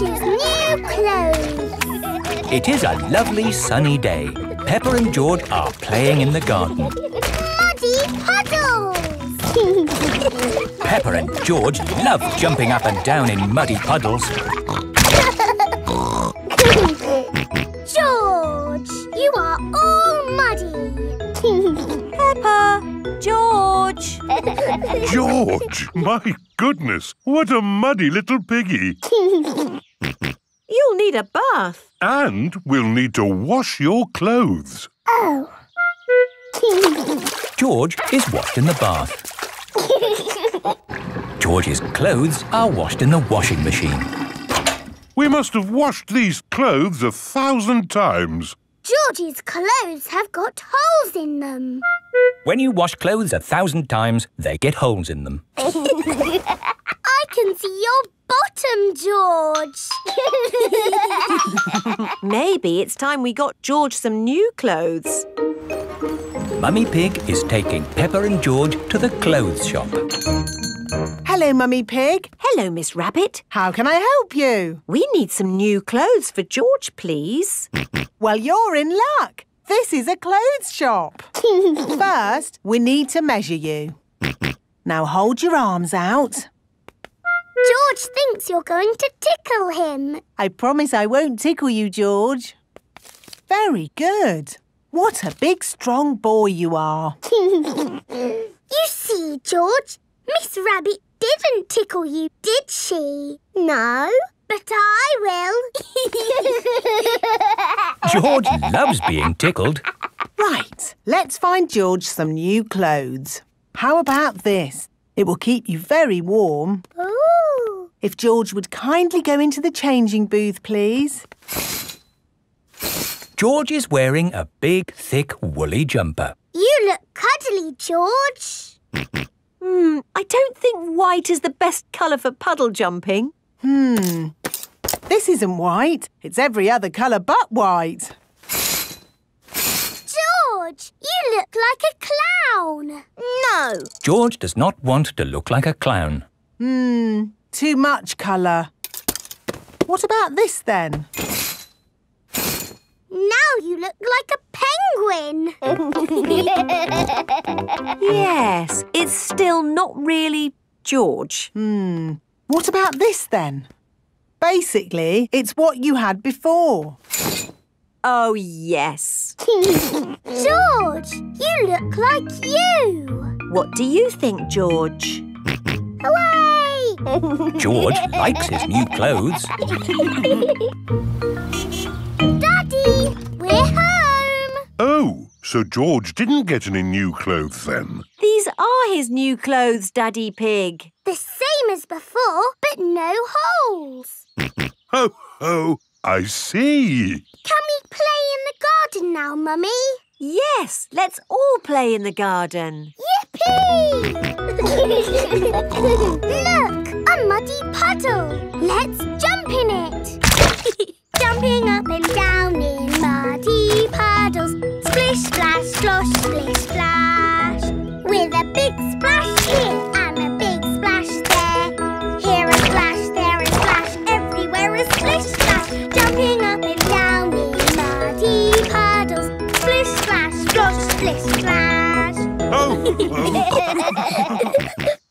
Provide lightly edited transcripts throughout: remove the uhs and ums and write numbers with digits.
George's new clothes. It is a lovely sunny day. Peppa and George are playing in the garden. Muddy puddles. Peppa and George love jumping up and down in muddy puddles. George, you are all muddy. Peppa! George! George, my goodness, what a muddy little piggy. You'll need a bath. And we'll need to wash your clothes. Oh. George is washed in the bath. George's clothes are washed in the washing machine. We must have washed these clothes 1,000 times. George's clothes have got holes in them. When you wash clothes 1,000 times, they get holes in them. I can see your bottom, George. Maybe it's time we got George some new clothes. Mummy Pig is taking Peppa and George to the clothes shop. Hello, Mummy Pig. Hello, Miss Rabbit. How can I help you? We need some new clothes for George, please. Well, you're in luck. This is a clothes shop. First, we need to measure you. Now hold your arms out. George thinks you're going to tickle him. I promise I won't tickle you, George. Very good. What a big, strong boy you are. You see, George, Miss Rabbit didn't tickle you, did she? No, but I will. George loves being tickled. Right, let's find George some new clothes. How about this? It will keep you very warm. Ooh. If George would kindly go into the changing booth, please. George is wearing a big, thick, woolly jumper. You look cuddly, George. I don't think white is the best colour for puddle jumping. This isn't white. It's every other colour but white. George, you look like a clown. No. George does not want to look like a clown. Too much colour. What about this then? Now you look like a penguin. Yes, it's still not really George. What about this then? Basically, it's what you had before. Oh, yes. George, you look like you. What do you think, George? Hooray! George likes his new clothes. Daddy, we're home. Oh, so George didn't get any new clothes then? These are his new clothes, Daddy Pig. The same as before, but no holes. Ho, ho, I see. Can we play in the garden now, Mummy? Yes, let's all play in the garden. Yippee! Look, a muddy puddle. Let's jump in it. Jumping up and down in muddy puddles. Splish, splash, splosh, splish, splash. With a big splash here and a big splash there. Here a splash, there a splash, everywhere a splish, splash. Jumping up and down in muddy puddles. Splish, splash, splosh, splish, splash. Oh,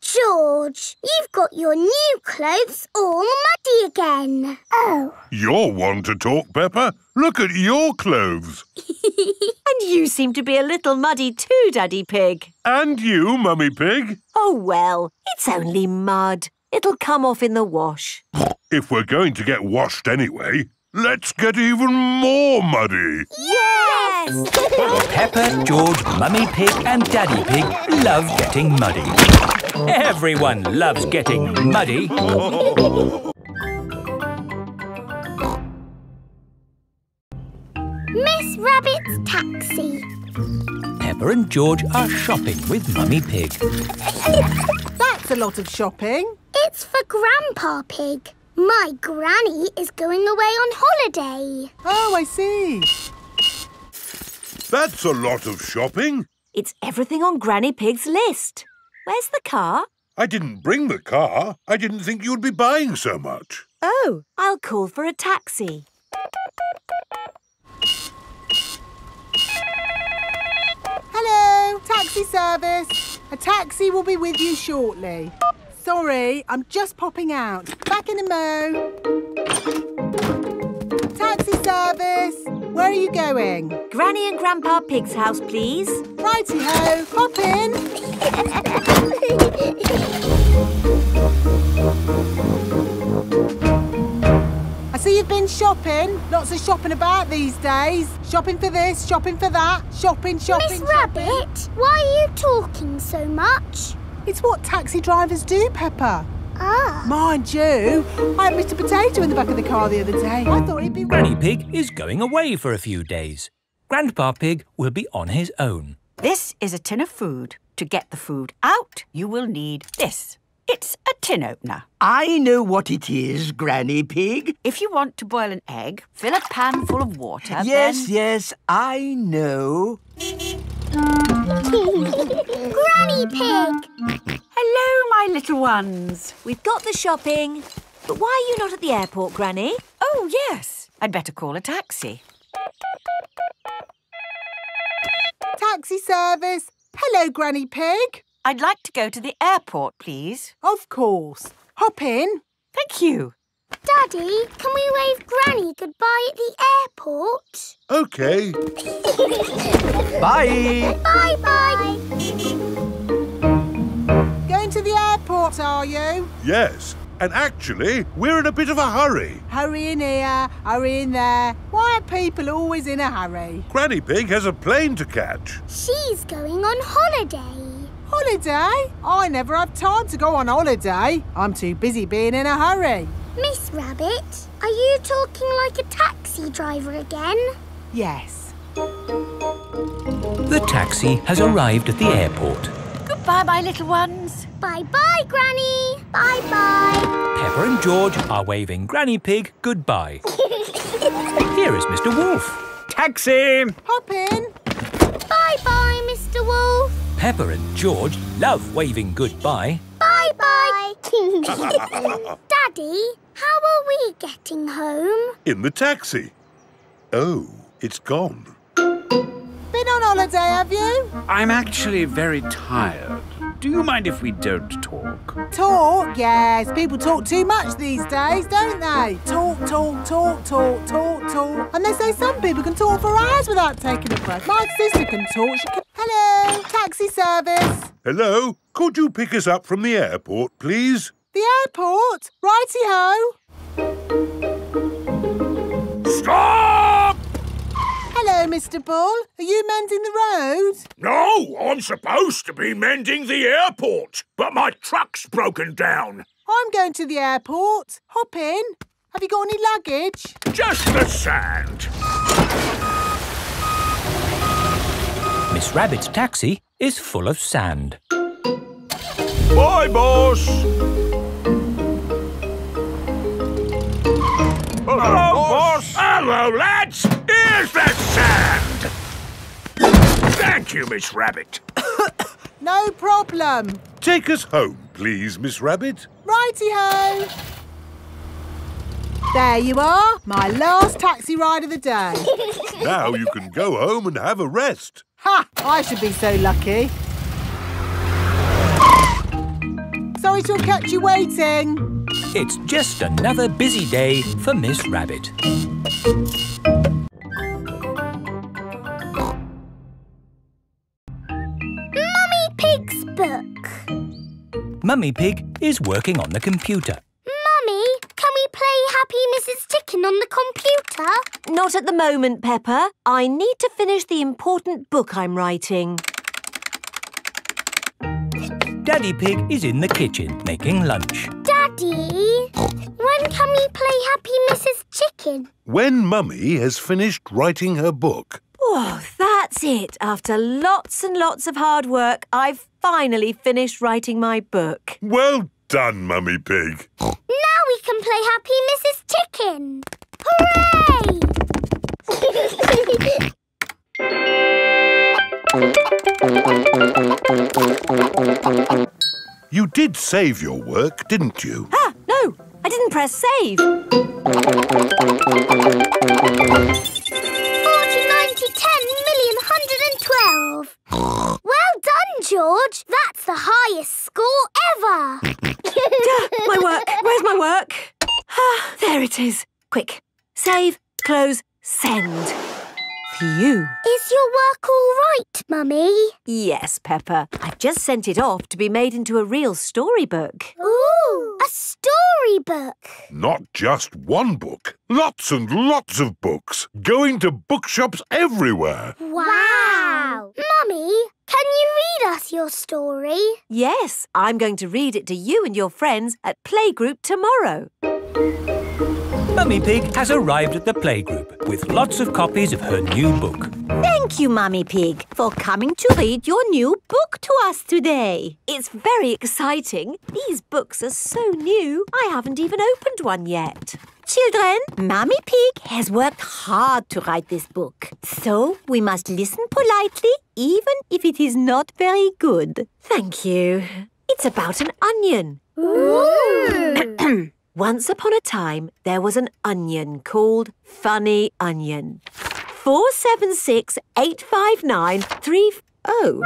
George, you've got your new clothes all muddy again. Oh. You're one to talk, Peppa. Look at your clothes. And you seem to be a little muddy too, Daddy Pig. And you, Mummy Pig. Oh, well, it's only mud. It'll come off in the wash. If we're going to get washed anyway, let's get even more muddy. Yes! Peppa, George, Mummy Pig and Daddy Pig love getting muddy. Everyone loves getting muddy. Miss Rabbit's taxi. Peppa and George are shopping with Mummy Pig. That's a lot of shopping. It's for Grandpa Pig. My granny is going away on holiday. Oh, I see. That's a lot of shopping. It's everything on Granny Pig's list. Where's the car? I didn't bring the car. I didn't think you'd be buying so much. Oh, I'll call for a taxi. Hello, taxi service. A taxi will be with you shortly. Sorry, I'm just popping out. Back in a mo. Taxi service. Where are you going? Granny and Grandpa Pig's house, please. Righty-ho, hop in. I see you've been shopping. Lots of shopping about these days. Shopping for this, shopping for that. Shopping. Miss Rabbit, why are you talking so much? It's what taxi drivers do, Peppa. Ah. Mind you, I had Mr. Potato in the back of the car the other day. I thought he'd be... Granny Pig is going away for a few days. Grandpa Pig will be on his own. This is a tin of food. To get the food out, you will need this. It's a tin opener. I know what it is, Granny Pig. If you want to boil an egg, fill a pan full of water, Yes, I know. Granny Pig! Hello, my little ones. We've got the shopping. But why are you not at the airport, Granny? Oh, yes. I'd better call a taxi. Taxi service. Hello, Granny Pig. I'd like to go to the airport, please. Of course. Hop in. Thank you. Daddy, can we wave Granny goodbye at the airport? OK. Bye. Bye-bye. Going to the airport, are you? Yes. And actually, we're in a bit of a hurry. Hurry in here, hurry in there. Why are people always in a hurry? Granny Pig has a plane to catch. She's going on holiday. Holiday? I never have time to go on holiday. I'm too busy being in a hurry. Miss Rabbit, are you talking like a taxi driver again? Yes. The taxi has arrived at the airport. Goodbye, my little ones. Bye-bye, Granny. Bye-bye. Peppa and George are waving Granny Pig goodbye. Here is Mr. Wolf. Taxi. Hop in. Bye-bye, Mr. Wolf. Peppa and George love waving goodbye. Bye-bye. Daddy, how are we getting home? In the taxi. Oh, it's gone. Been on holiday, have you? I'm actually very tired. Do you mind if we don't talk? Talk? Yes. People talk too much these days, don't they? Talk. And they say some people can talk for hours without taking a breath. My sister can talk. She can... Hello, taxi service. Hello? Could you pick us up from the airport, please? The airport? Righty-ho. Stop! Hello, Mr. Bull. Are you mending the road? No, I'm supposed to be mending the airport, but my truck's broken down. I'm going to the airport. Hop in. Have you got any luggage? Just the sand. Miss Rabbit's taxi is full of sand. Bye, boss. Hello, boss. Hello, lads. Here's that sand. Thank you, Miss Rabbit. No problem. Take us home, please, Miss Rabbit. Righty-ho. There you are, my last taxi ride of the day. Now you can go home and have a rest. Ha! I should be so lucky. Sorry to have kept you waiting. It's just another busy day for Miss Rabbit. Mummy Pig's book. Mummy Pig is working on the computer. Mummy, can we play Happy Mrs. Chicken on the computer? Not at the moment, Peppa. I need to finish the important book I'm writing. Daddy Pig is in the kitchen making lunch. Daddy, when can we play Happy Mrs. Chicken? When Mummy has finished writing her book. Oh, that's it. After lots and lots of hard work, I've finally finished writing my book. Well done, Mummy Pig. Now we can play Happy Mrs. Chicken. Hooray! You did save your work, didn't you? Ah, no, no, I didn't press save. 40, 90, 10 million, 112. Well done, George. That's the highest score ever. My work. Where's my work? Ah, there it is. Quick. Save, close, send. Phew. Is your work all right, Mummy? Yes, Peppa. I've just sent it off to be made into a real storybook. Ooh, a storybook. Not just one book. Lots and lots of books. Going to bookshops everywhere. Wow. Mummy, can you read us your story? Yes, I'm going to read it to you and your friends at playgroup tomorrow. Mummy Pig has arrived at the playgroup with lots of copies of her new book. Thank you, Mummy Pig, for coming to read your new book to us today. It's very exciting. These books are so new, I haven't even opened one yet. Children, Mummy Pig has worked hard to write this book. So we must listen politely, even if it is not very good. Thank you. It's about an onion. Ooh. Once upon a time, there was an onion called Funny Onion. 4768593. Oh.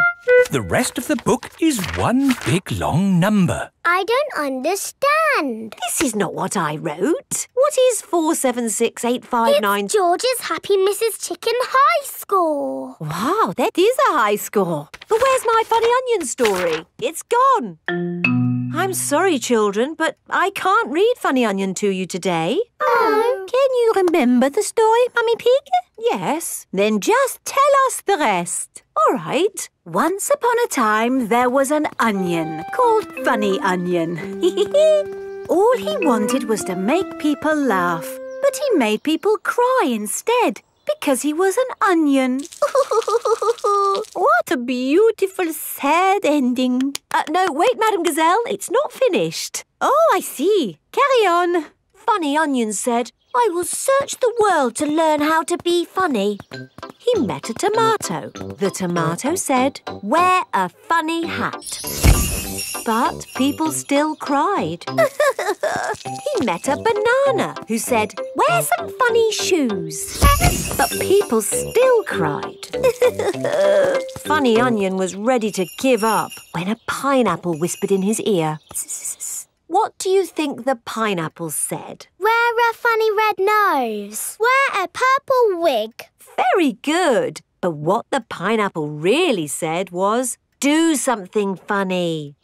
The rest of the book is one big long number. I don't understand. This is not what I wrote. What is 4768593? It's George's Happy Mrs. Chicken high score. Wow, that is a high score. But where's my Funny Onion story? It's gone. I'm sorry, children, but I can't read Funny Onion to you today. Oh. Can you remember the story, Mummy Pig? Yes. Then just tell us the rest. All right. Once upon a time, there was an onion called Funny Onion. All he wanted was to make people laugh, but he made people cry instead because he was an onion. What a beautiful, sad ending. No, wait, Madame Gazelle, it's not finished. Oh, I see. Carry on. Funny Onion said, I will search the world to learn how to be funny. He met a tomato. The tomato said, wear a funny hat. But people still cried. He met a banana who said, wear some funny shoes. But people still cried. Funny Onion was ready to give up when a pineapple whispered in his ear. What do you think the pineapple said? Wear a funny red nose. Wear a purple wig. Very good. But what the pineapple really said was, do something funny.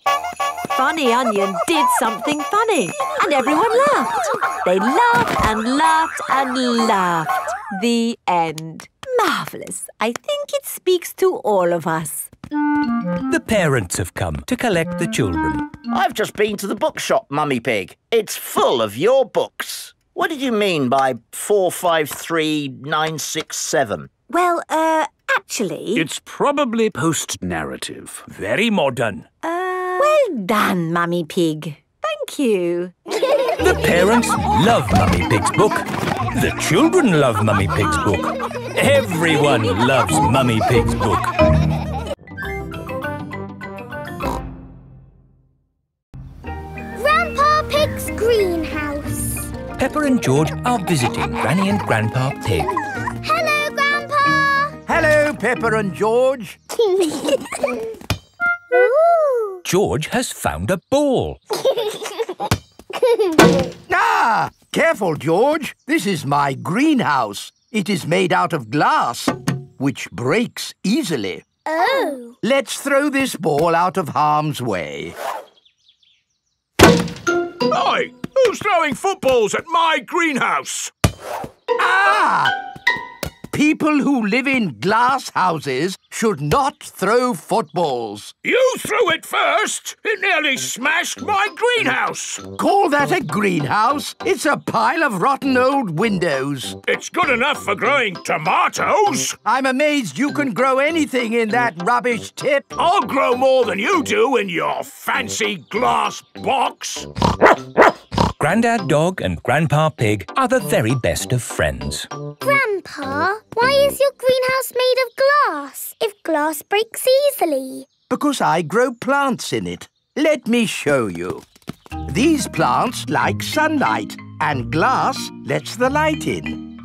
Funny Onion did something funny, and everyone laughed. They laughed and laughed and laughed. The end. Marvellous. I think it speaks to all of us. The parents have come to collect the children. I've just been to the bookshop, Mummy Pig. It's full of your books. What did you mean by 453967? Well, actually... It's probably post-narrative. Very modern. Well done, Mummy Pig. Thank you. The parents love Mummy Pig's book. The children love Mummy Pig's book. Everyone loves Mummy Pig's book. Grandpa Pig's greenhouse. Peppa and George are visiting Granny and Grandpa Pig. Hello, Grandpa. Hello, Peppa and George. Ooh. George has found a ball. Ah! Careful, George. This is my greenhouse. It is made out of glass, which breaks easily. Oh. Let's throw this ball out of harm's way. Oi! Who's throwing footballs at my greenhouse? Ah! People who live in glass houses should not throw footballs. You threw it first! It nearly smashed my greenhouse! Call that a greenhouse? It's a pile of rotten old windows. It's good enough for growing tomatoes! I'm amazed you can grow anything in that rubbish tip. I'll grow more than you do in your fancy glass box! Grandad Dog and Grandpa Pig are the very best of friends. Grandpa, why is your greenhouse made of glass if glass breaks easily? Because I grow plants in it. Let me show you. These plants like sunlight, and glass lets the light in.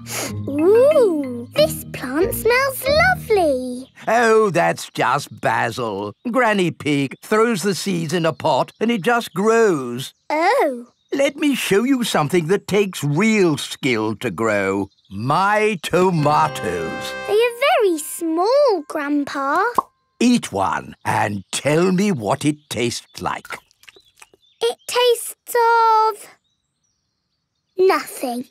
Ooh, this plant smells lovely. Oh, that's just basil. Granny Pig throws the seeds in a pot and it just grows. Oh. Let me show you something that takes real skill to grow. My tomatoes. They are very small, Grandpa. Eat one and tell me what it tastes like. It tastes of... nothing.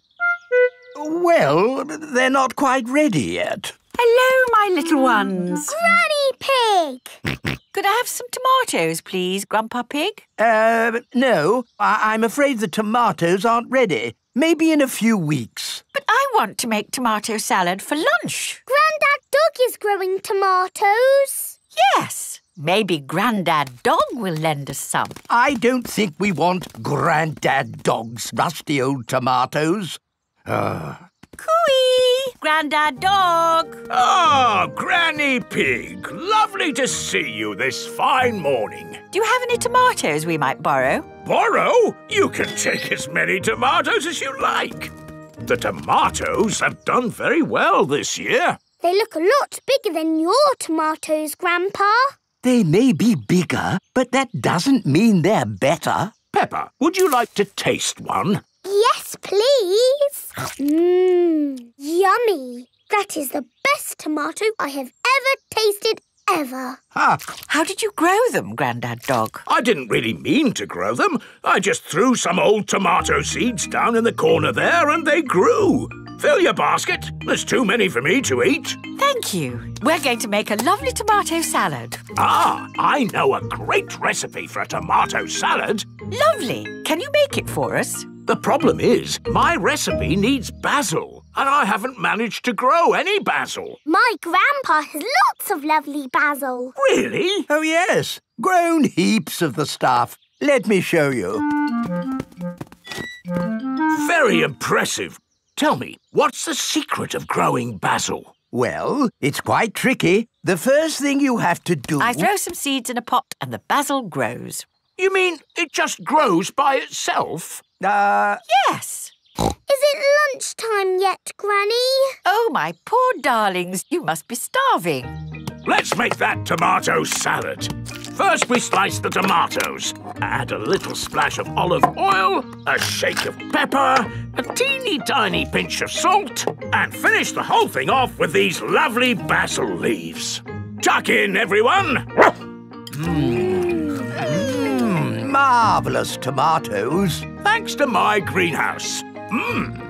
Well, they're not quite ready yet. Hello, my little ones. Granny Pig! Could I have some tomatoes, please, Grandpa Pig? No. I'm afraid the tomatoes aren't ready. Maybe in a few weeks. But I want to make tomato salad for lunch. Grandad Dog is growing tomatoes. Yes. Maybe Grandad Dog will lend us some. I don't think we want Grandad Dog's rusty old tomatoes. Cooey! Grandad Dog! Ah, Granny Pig. Lovely to see you this fine morning. Do you have any tomatoes we might borrow? Borrow? You can take as many tomatoes as you like. The tomatoes have done very well this year. They look a lot bigger than your tomatoes, Grandpa. They may be bigger, but that doesn't mean they're better. Peppa, would you like to taste one? Yes, please. Yummy. That is the best tomato I have ever tasted ever. How did you grow them, Grandad Dog? I didn't really mean to grow them. I just threw some old tomato seeds down in the corner there and they grew. Fill your basket. There's too many for me to eat. Thank you. We're going to make a lovely tomato salad. Ah, I know a great recipe for a tomato salad. Lovely. Can you make it for us? The problem is, my recipe needs basil, and I haven't managed to grow any basil. My grandpa has lots of lovely basil. Really? Oh, yes. Grown heaps of the stuff. Let me show you. Very impressive. Tell me, what's the secret of growing basil? Well, it's quite tricky. The first thing you have to do... I throw some seeds in a pot and the basil grows. You mean it just grows by itself? Yes. Is it lunchtime yet, Granny? Oh, my poor darlings, you must be starving. Let's make that tomato salad. First, we slice the tomatoes. Add a little splash of olive oil, a shake of pepper, a teeny tiny pinch of salt, and finish the whole thing off with these lovely basil leaves. Tuck in, everyone. Marvellous tomatoes. Thanks to my greenhouse.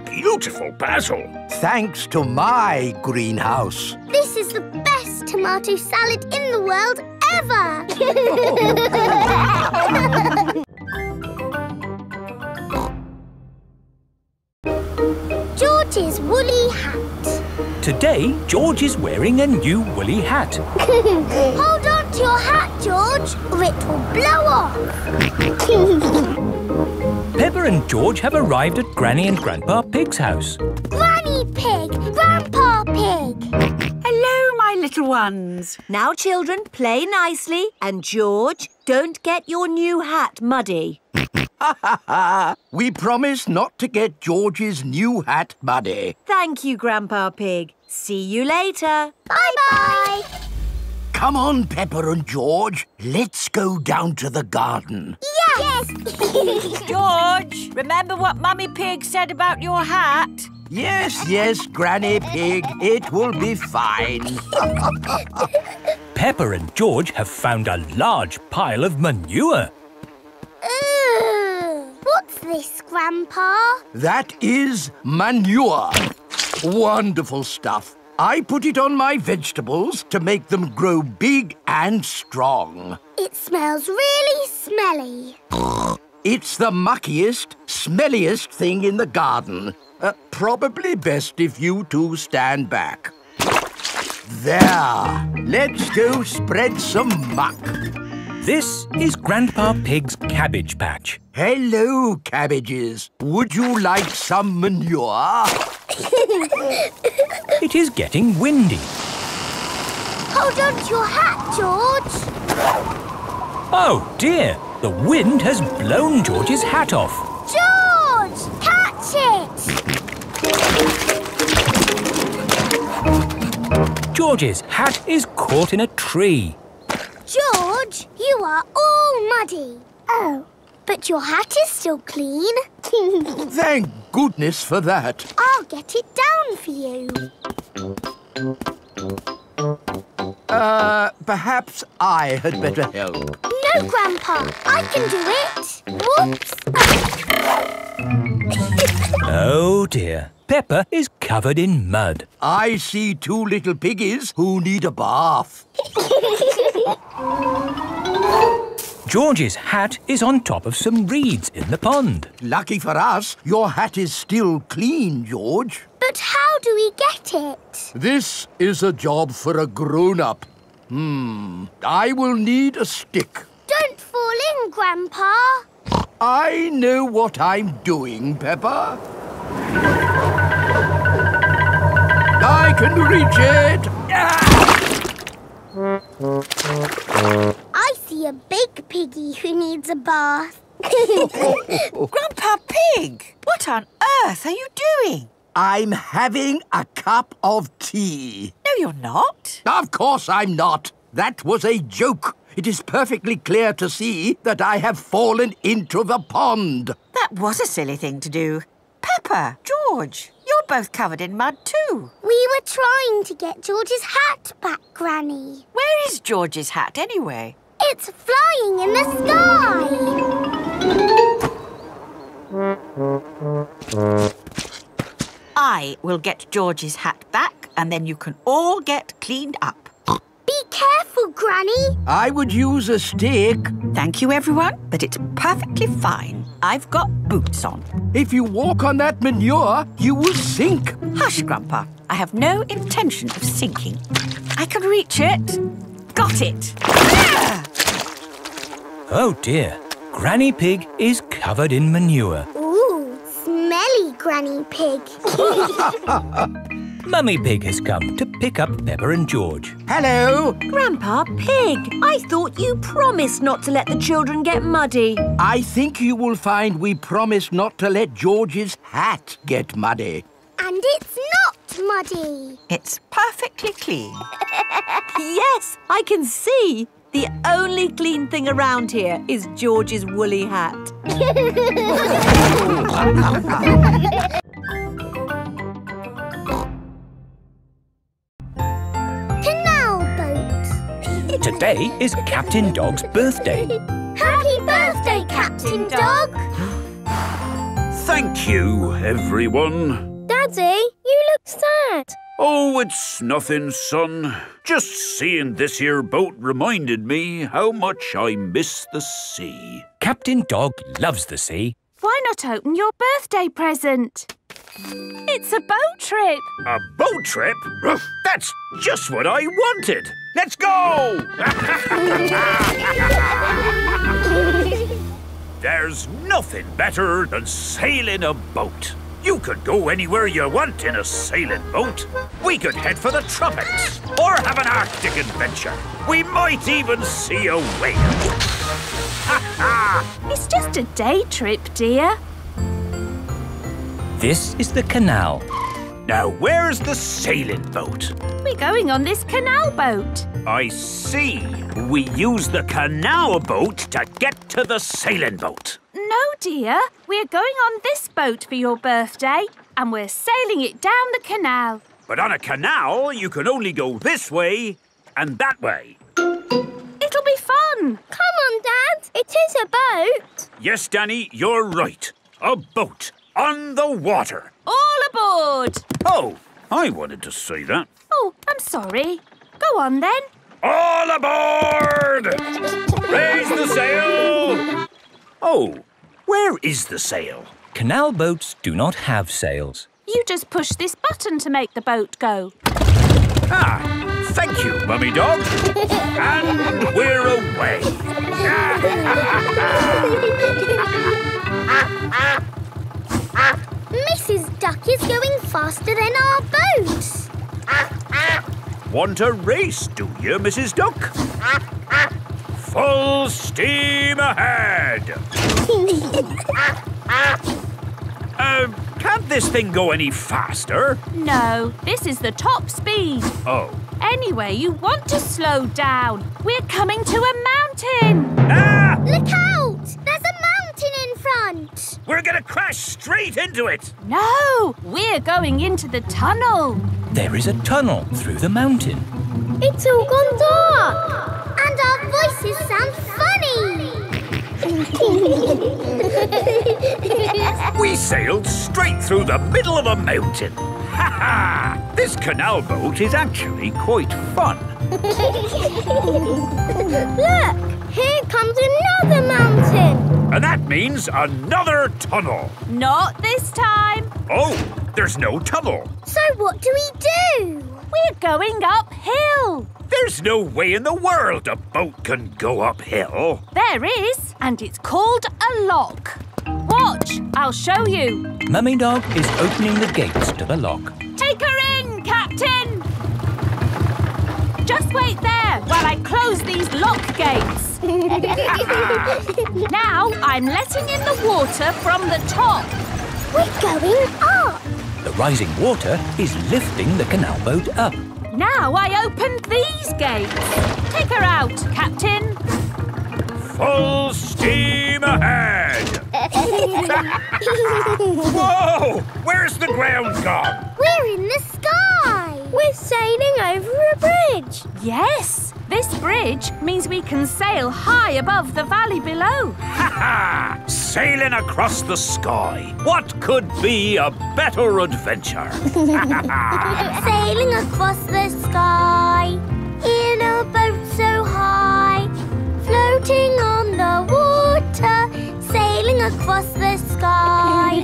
Beautiful basil. Thanks to my greenhouse. This is the best tomato salad in the world ever. George's woolly hat. Today, George is wearing a new woolly hat. Hold on to your hat, George, or it will blow off. Peppa and George have arrived at Granny and Grandpa Pig's house. Granny Pig, Grandpa Pig. Hello, my little ones. Now, children, play nicely. And, George, don't get your new hat muddy. We promise not to get George's new hat muddy. Thank you, Grandpa Pig. See you later. Bye-bye. Come on, Peppa and George. Let's go down to the garden. Yes! George, remember what Mummy Pig said about your hat? Yes, Granny Pig. It will be fine. Peppa and George have found a large pile of manure. What's this, Grandpa? That is manure. Wonderful stuff. I put it on my vegetables to make them grow big and strong. It smells really smelly. It's the muckiest, smelliest thing in the garden. Probably best if you two stand back. There. Let's go spread some muck. This is Grandpa Pig's cabbage patch. Hello, cabbages. Would you like some manure? It is getting windy. Hold on to your hat, George. Oh, dear. The wind has blown George's hat off. George! Catch it! George's hat is caught in a tree. George, you are all muddy. Oh, but your hat is still clean. Thank goodness for that. I'll get it down for you. Perhaps I had better help. No, Grandpa, I can do it. Whoops. Oh dear, Peppa is covered in mud. I see two little piggies who need a bath. George's hat is on top of some reeds in the pond. Lucky for us, your hat is still clean, George. But how do we get it? This is a job for a grown-up. I will need a stick. Don't fall in, Grandpa. I know what I'm doing, Peppa. I can reach it. I see a big piggy who needs a bath. Grandpa Pig, what on earth are you doing? I'm having a cup of tea. No, you're not. Of course I'm not. That was a joke. It is perfectly clear to see that I have fallen into the pond. That was a silly thing to do. Peppa, George, you're both covered in mud too. We were trying to get George's hat back, Granny. Where is George's hat anyway? It's flying in the sky. I will get George's hat back and then you can all get cleaned up. Be careful, Granny. I would use a stick. Thank you, everyone, but it's perfectly fine. I've got boots on. If you walk on that manure, you will sink. Hush, Grandpa. I have no intention of sinking. I can reach it. Got it. Ah! Oh dear, Granny Pig is covered in manure. Ooh, smelly Granny Pig. Mummy Pig has come to pick up Peppa and George. Hello. Grandpa Pig, I thought you promised not to let the children get muddy. I think you will find we promised not to let George's hat get muddy. And it's not muddy. It's perfectly clean. Yes, I can see. The only clean thing around here is George's woolly hat. Canal boat. Today is Captain Dog's birthday. Happy birthday, Captain Dog. Thank you, everyone. Daddy, you look sad. Oh, it's nothing, son. Just seeing this here boat reminded me how much I miss the sea. Captain Dog loves the sea. Why not open your birthday present? It's a boat trip. A boat trip? That's just what I wanted. Let's go! There's nothing better than sailing a boat. You could go anywhere you want in a sailing boat. We could head for the tropics or have an Arctic adventure. We might even see a whale. It's just a day trip, dear. This is the canal. Now, where's the sailing boat? We're going on this canal boat. I see. We use the canal boat to get to the sailing boat. No, dear. We're going on this boat for your birthday, and we're sailing it down the canal. But on a canal, you can only go this way and that way. It'll be fun. Come on, Dad. It is a boat. Yes, Danny, you're right. A boat on the water. All aboard. Oh, I wanted to say that. Oh, I'm sorry. Go on, then. All aboard! Raise the sail! Oh, where is the sail? Canal boats do not have sails. You just push this button to make the boat go. Ah, thank you, Mummy Dog. And we're away. Mrs. Duck is going faster than our boat. Want a race, do you, Mrs. Duck? Full steam ahead! Can't this thing go any faster? No, this is the top speed. Oh. Anyway, you want to slow down. We're coming to a mountain. Ah! Look out! There's a mountain in front. We're going to crash straight into it. No, we're going into the tunnel. There is a tunnel through the mountain. It's all gone dark. And our voices sound funny. We sailed straight through the middle of a mountain. Ha ha! This canal boat is actually quite fun. Look, here comes another mountain. And that means another tunnel. Not this time. Oh, there's no tunnel. So what do we do? We're going uphill. There's no way in the world a boat can go uphill. There is, and it's called a lock. Watch, I'll show you. Mummy Dog is opening the gates to the lock. Take her in, Captain. Just wait there while I close these lock gates. Now I'm letting in the water from the top. We're going up. The rising water is lifting the canal boat up. Now I opened these gates. Take her out, Captain. Full steam ahead! Whoa! Where's the ground gone? We're in the sky. We're sailing over a bridge. Yes, this bridge means we can sail high above the valley below. Ha ha! Sailing across the sky. What could be a better adventure? Sailing across the sky in a boat so high, floating on the water, sailing across the sky.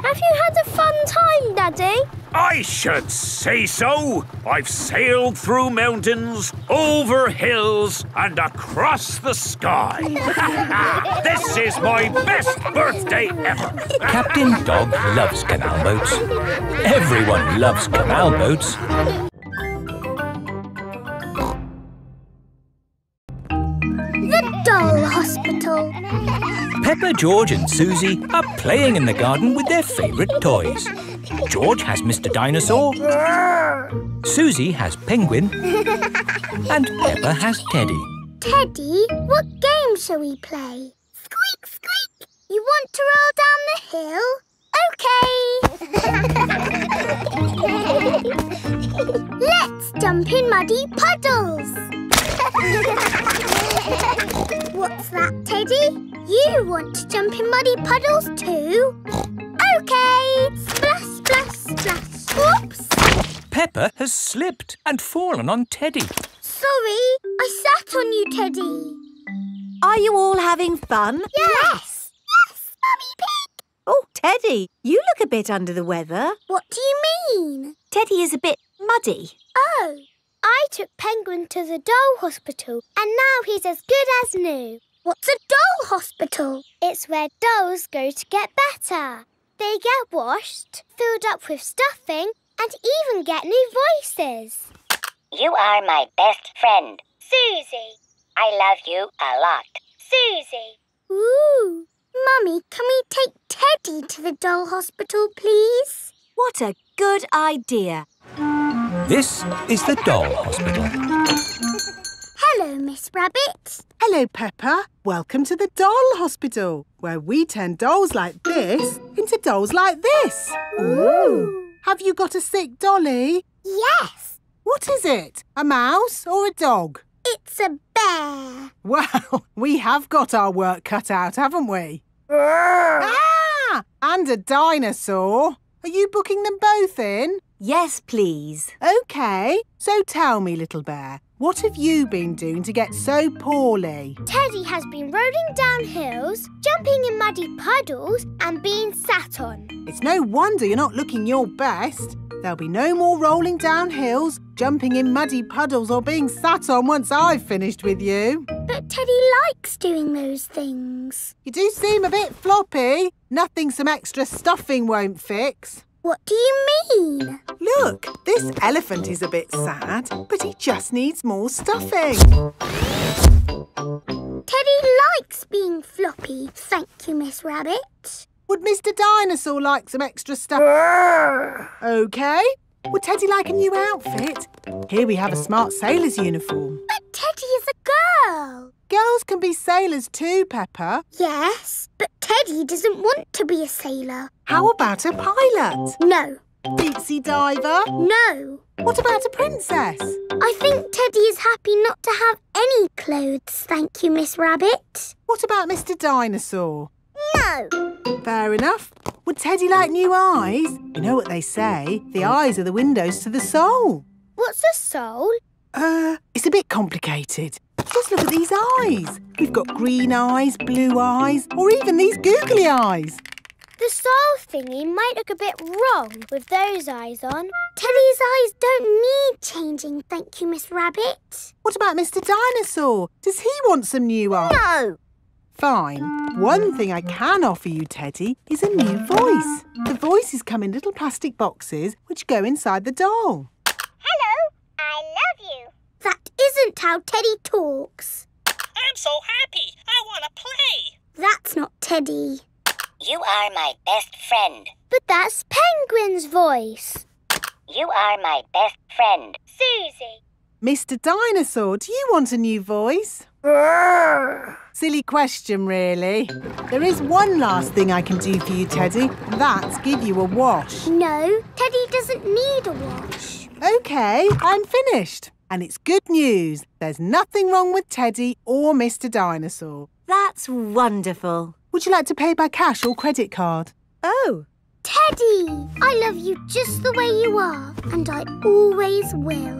Have you had a fun time, Daddy? I should say so. I've sailed through mountains, over hills, and across the sky. This is my best birthday ever. Captain Dog loves canal boats. Everyone loves canal boats. The Doll Hospital. Peppa, George and Suzy are playing in the garden with their favourite toys. George has Mr. Dinosaur, Suzy has Penguin, and Peppa has Teddy. Teddy, what game shall we play? Squeak, squeak. You want to roll down the hill? OK. Let's jump in muddy puddles. What's that, Teddy? You want to jump in muddy puddles too? OK. Splash, splash, splash. Whoops. Peppa has slipped and fallen on Teddy. Sorry, I sat on you, Teddy. Are you all having fun? Yes. Yes, Mummy Pig. Oh, Teddy, you look a bit under the weather. What do you mean? Teddy is a bit muddy. Oh, I took Penguin to the doll hospital and now he's as good as new. What's a doll hospital? It's where dolls go to get better. They get washed, filled up with stuffing and even get new voices. You are my best friend. Suzy. I love you a lot. Suzy. Ooh. Mummy, can we take Teddy to the doll hospital, please? What a good idea. This is the doll hospital. Hello, Miss Rabbit. Hello, Peppa. Welcome to the doll hospital, where we turn dolls like this into dolls like this. Ooh. Have you got a sick dolly? Yes. What is it? A mouse or a dog? It's a bear. Well, we have got our work cut out, haven't we? Ah! And a dinosaur. Are you booking them both in? Yes, please. OK. So tell me, little bear, what have you been doing to get so poorly? Teddy has been rolling down hills, jumping in muddy puddles and being sat on. It's no wonder you're not looking your best. There'll be no more rolling down hills, jumping in muddy puddles or being sat on once I've finished with you. But Teddy likes doing those things. You do seem a bit floppy. Nothing some extra stuffing won't fix. What do you mean? Look, this elephant is a bit sad, but he just needs more stuffing. Teddy likes being floppy, thank you, Miss Rabbit. Would Mr. Dinosaur like some extra stuff? OK. Would Teddy like a new outfit? Here we have a smart sailor's uniform. But Teddy is a girl. Girls can be sailors too, Peppa. Yes, but Teddy doesn't want to be a sailor. How about a pilot? No. Deep-sea diver? No. What about a princess? I think Teddy is happy not to have any clothes, thank you, Miss Rabbit. What about Mr. Dinosaur? No. Fair enough. Would Teddy like new eyes? You know what they say, the eyes are the windows to the soul. What's a soul? It's a bit complicated. Just look at these eyes. We've got green eyes, blue eyes, or even these googly eyes. The soul thingy might look a bit wrong with those eyes on. Teddy's eyes don't need changing, thank you, Miss Rabbit. What about Mr. Dinosaur? Does he want some new eyes? No. Fine. One thing I can offer you, Teddy, is a new voice. The voices come in little plastic boxes which go inside the doll. Hello, I love you. That isn't how Teddy talks. I'm so happy. I want to play. That's not Teddy. You are my best friend. But that's Penguin's voice. You are my best friend. Suzy. Mr. Dinosaur, do you want a new voice? Silly question, really. There is one last thing I can do for you, Teddy. That's give you a wash. No, Teddy doesn't need a wash. OK, I'm finished. And it's good news. There's nothing wrong with Teddy or Mr. Dinosaur. That's wonderful. Would you like to pay by cash or credit card? Oh. Teddy, I love you just the way you are, and I always will.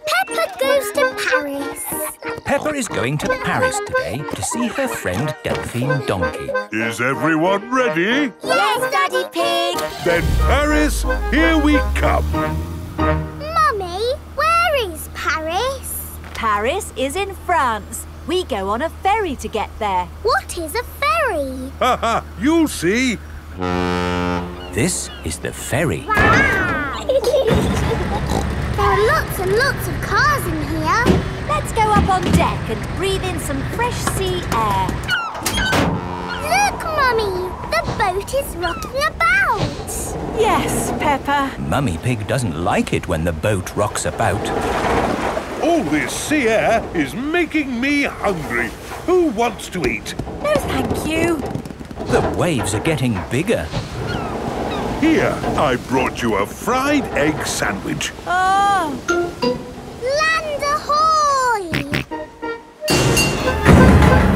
Peppa goes to Paris. Peppa is going to Paris today to see her friend Delphine Donkey. Is everyone ready? Yes, Daddy Pig. Then Paris, here we come. Mummy, where is Paris? Paris is in France. We go on a ferry to get there. What is a ferry? Ha ha, you'll see. This is the ferry. Wow! There are lots and lots of cars in here. Let's go up on deck and breathe in some fresh sea air. Look, Mummy! The boat is rocking about. Yes, Peppa. Mummy Pig doesn't like it when the boat rocks about. All this sea air is making me hungry. Who wants to eat? No, thank you. The waves are getting bigger. Here, I brought you a fried egg sandwich. Oh! Land ahoy!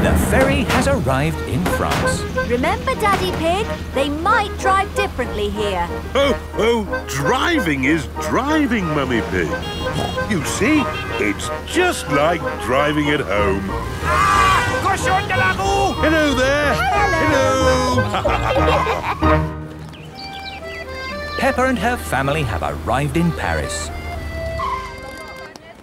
The ferry has arrived in France. Remember, Daddy Pig? They might drive differently here. Oh, driving is driving, Mummy Pig. You see, it's just like driving at home. Cochon de la roue! Hello there. Hello. Peppa and her family have arrived in Paris.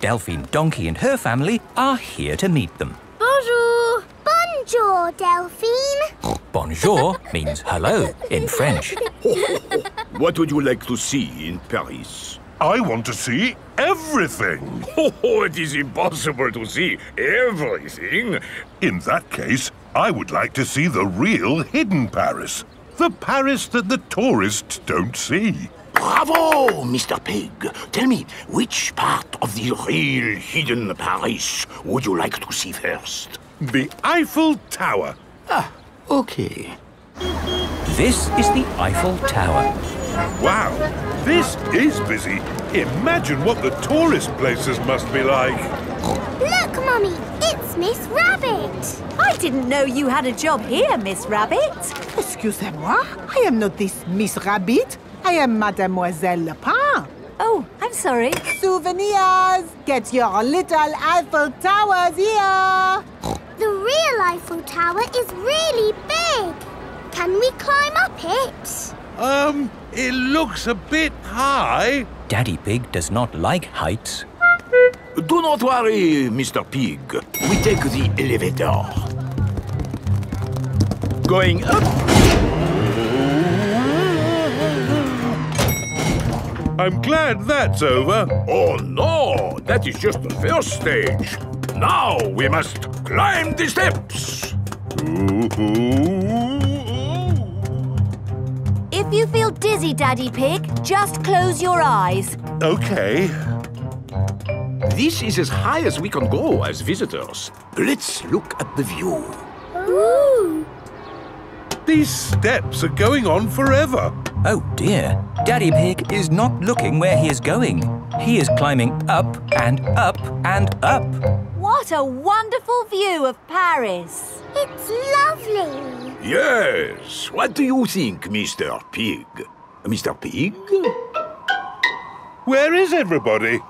Delphine Donkey and her family are here to meet them. Bonjour. Bonjour, Delphine. Bonjour means hello in French. What would you like to see in Paris? I want to see everything. Oh, it is impossible to see everything. In that case, I would like to see the real hidden Paris. The Paris that the tourists don't see. Bravo, Mr. Pig. Tell me, which part of the real hidden Paris would you like to see first? The Eiffel Tower. Ah, okay. This is the Eiffel Tower. Wow, this is busy. Imagine what the tourist places must be like. Look, Mummy, it's Miss Rabbit. I didn't know you had a job here, Miss Rabbit. Excusez-moi, I am not this Miss Rabbit. I am Mademoiselle Lapin. Oh, I'm sorry. Souvenirs! Get your little Eiffel Towers here! The real Eiffel Tower is really big. Can we climb up it? It looks a bit high. Daddy Pig does not like heights. Do not worry, Mr. Pig. We take the elevator. Going up. I'm glad that's over. Oh, no! That is just the first stage. Now we must climb the steps. If you feel dizzy, Daddy Pig, just close your eyes. Okay. This is as high as we can go as visitors. Let's look at the view. Ooh. These steps are going on forever. Oh dear, Daddy Pig is not looking where he is going. He is climbing up and up and up. What a wonderful view of Paris. It's lovely. Yes. What do you think, Mr. Pig? Mr. Pig? Where is everybody?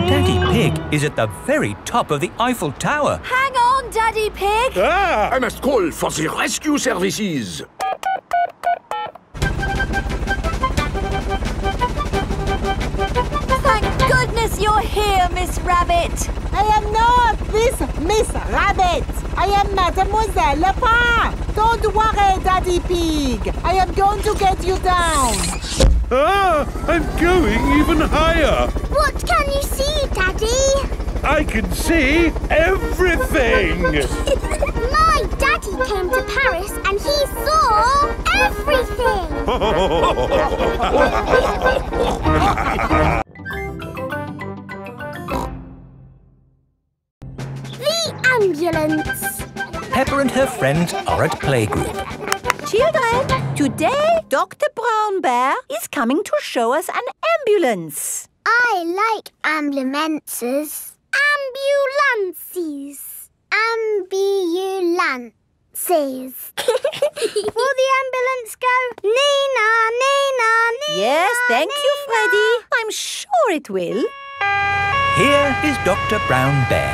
Daddy Pig is at the very top of the Eiffel Tower. Hang on, Daddy Pig. Ah! I must call for the rescue services. Thank goodness you're here, Miss Rabbit. I am not this Miss Rabbit. I am Mademoiselle Lepin. Don't worry, Daddy Pig. I am going to get you down. Ah! I'm going even higher. What can you see, Daddy? I can see everything. My daddy came to Paris and he saw everything. The ambulance. Peppa and her friends are at playgroup. Children, today Dr. Brown Bear is coming to show us an ambulance. I like ambulances. Ambulances. Ambulances. Will the ambulance go Nina, Nina, Nina? Yes, thank you, Freddy. I'm sure it will. Here is Dr. Brown Bear.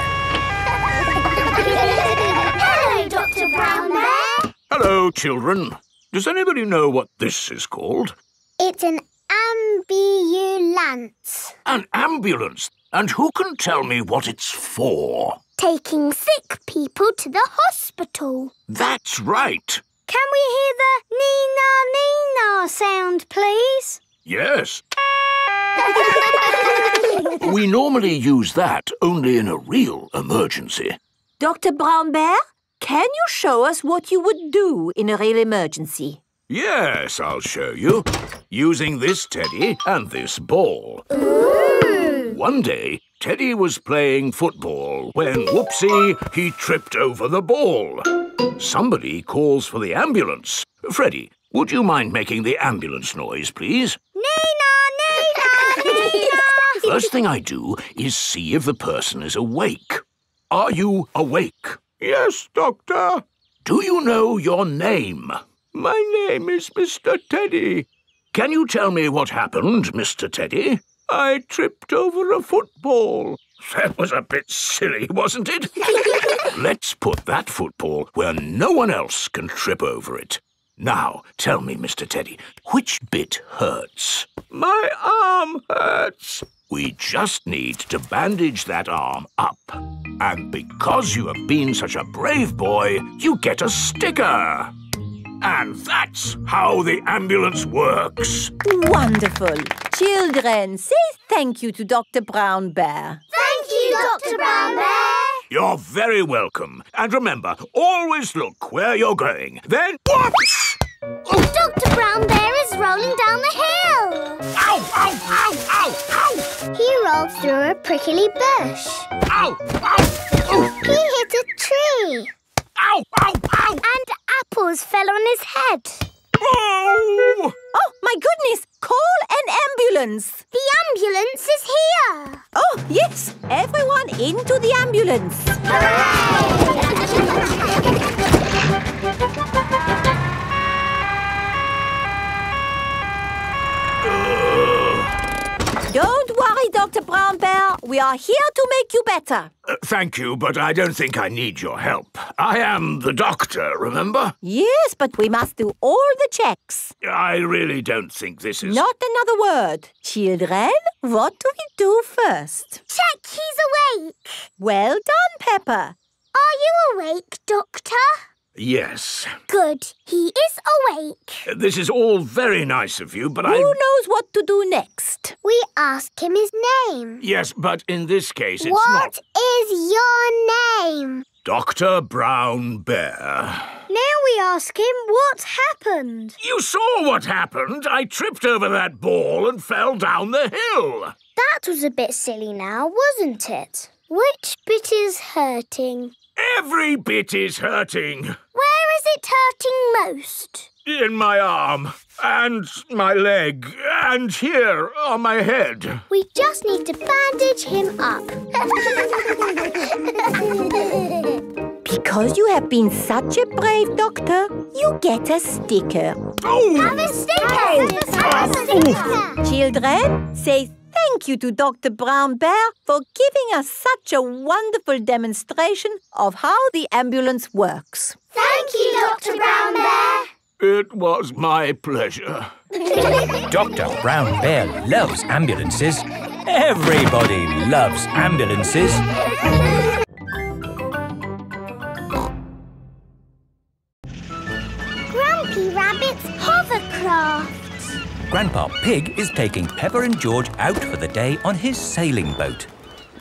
Hello, Dr. Brown Bear. Hello, children. Does anybody know what this is called? It's an ambulance. An ambulance. And who can tell me what it's for? Taking sick people to the hospital. That's right. Can we hear the Nina, Nina sound, please? Yes. We normally use that only in a real emergency. Dr. Brown Bear, can you show us what you would do in a real emergency? Yes, I'll show you. Using this teddy and this ball. Ooh. One day, Teddy was playing football when, whoopsie, he tripped over the ball. Somebody calls for the ambulance. Freddy, would you mind making the ambulance noise, please? Nina, Nina, Nina. First thing I do is see if the person is awake. Are you awake? Yes, Doctor. Do you know your name? My name is Mr. Teddy. Can you tell me what happened, Mr. Teddy? I tripped over a football. That was a bit silly, wasn't it? Let's put that football where no one else can trip over it. Now, tell me, Mr. Teddy, which bit hurts? My arm hurts. We just need to bandage that arm up. And because you have been such a brave boy, you get a sticker. And that's how the ambulance works. Wonderful. Children, say thank you to Dr. Brown Bear. Thank you, Dr. Brown Bear. You're very welcome. And remember, always look where you're going. Then, whoops! Dr. Brown Bear is rolling down the hill. Ow, ow, ow, ow, ow! He rolled through a prickly bush. Ow, ow! He hit a tree. Ow, ow, ow! And apples fell on his head. Oh! Oh, my goodness! Call an ambulance! The ambulance is here! Oh, yes! Everyone into the ambulance! Don't worry, Dr. Brown Bear. We are here to make you better. Thank you, but I don't think I need your help. I am the doctor, remember? Yes, but we must do all the checks. I really don't think this is... Not another word. Children, What do we do first? Check he's awake. Well done, Peppa. Are you awake, Doctor? Yes. Good. He is awake. This is all very nice of you, but Who knows what to do next? We ask him his name. Yes, but in this case it's What is your name? Dr. Brown Bear. Now we ask him what happened. You saw what happened. I tripped over that ball and fell down the hill. That was a bit silly now, wasn't it? Which bit is hurting? Every bit is hurting. Where is it hurting most? In my arm, and my leg, and here on my head. We just need to bandage him up. Because you have been such a brave doctor, you get a sticker. Oh! Have a sticker! Have a sticker! Children, say thank you to Dr. Brown Bear for giving us such a wonderful demonstration of how the ambulance works. Thank you, Dr. Brown Bear. It was my pleasure. Dr. Brown Bear loves ambulances. Everybody loves ambulances. Grumpy Rabbit's hovercraft. Grandpa Pig is taking Peppa and George out for the day on his sailing boat.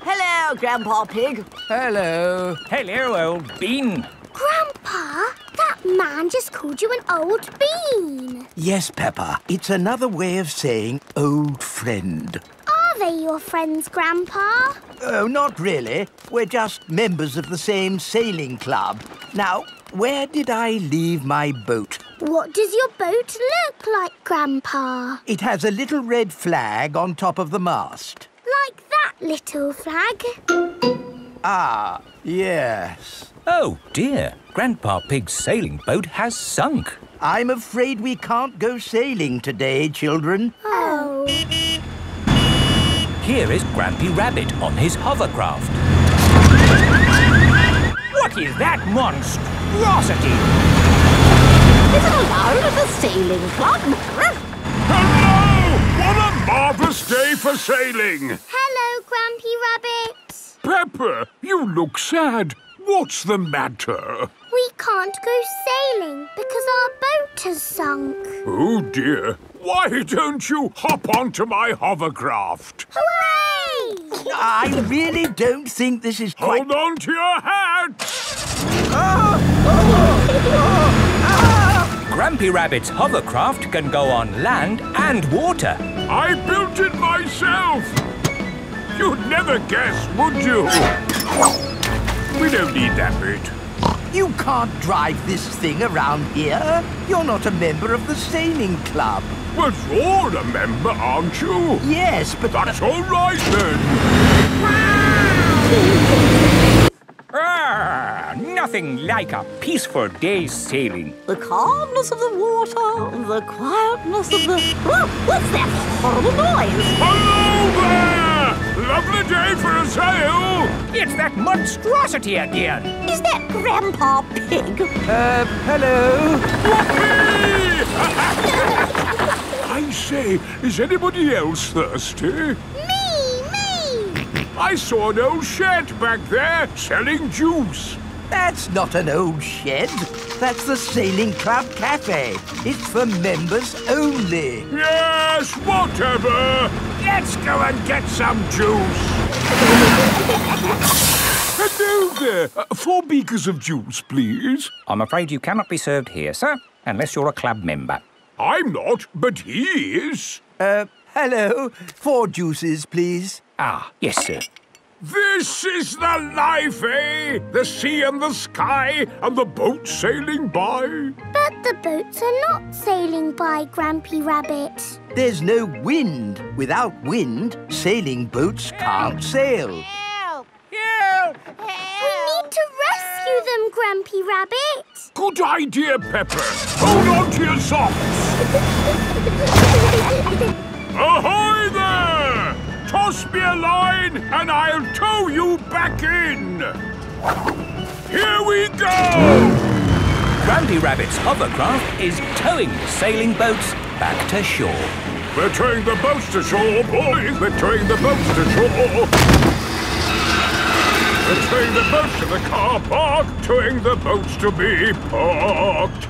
Hello, Grandpa Pig. Hello. Hello, old bean. Grandpa, that man just called you an old bean. Yes, Peppa. It's another way of saying old friend. Are they your friends, Grandpa? Oh, not really. We're just members of the same sailing club. Now, where did I leave my boat? What does your boat look like, Grandpa? It has a little red flag on top of the mast. Like that little flag? Ah, yes. Oh, dear. Grandpa Pig's sailing boat has sunk. I'm afraid we can't go sailing today, children. Oh. Here is Grampy Rabbit on his hovercraft. What is that monstrosity? Is it allowed at the sailing club? Hello! What a marvellous day for sailing! Hello, Grampy Rabbit. Peppa, you look sad. What's the matter? We can't go sailing because our boat has sunk. Oh, dear. Why don't you hop onto my hovercraft? Hooray! I really don't think this is quite... Hold on to your hat! Grampy Rabbit's hovercraft can go on land and water. I built it myself. You'd never guess, would you? We don't need that bit. You can't drive this thing around here. You're not a member of the sailing club. But you're a member, aren't you? Yes, but... That's all right, then. Nothing like a peaceful day's sailing. The calmness of the water, the quietness of the... Oh, what's that horrible noise? Hello there! Lovely day for a sail. It's that monstrosity again. Is that Grandpa Pig? Hello? I say, is anybody else thirsty? Me! I saw an old shed back there selling juice. That's not an old shed. That's the Sailing Club Cafe. It's for members only. Yes, whatever. Let's go and get some juice. Hello there. 4 beakers of juice, please. I'm afraid you cannot be served here, sir, unless you're a club member. I'm not, but he is. Hello. 4 juices, please. Ah, yes, sir. This is the life, eh? The sea and the sky and the boat sailing by. But the boats are not sailing by, Grampy Rabbit. There's no wind. Without wind, sailing boats can't sail. Help! Help! We need to rescue them, Grampy Rabbit. Good idea, Peppa. Hold on to your socks. Ahoy there! Toss me a line and I'll tow you back in. Here we go! Grampy Rabbit's hovercraft is towing the sailing boats back to shore. We're towing the boats to shore, boys. We're towing the boats to shore. We're towing the boats to the car park. Towing the boats to be parked.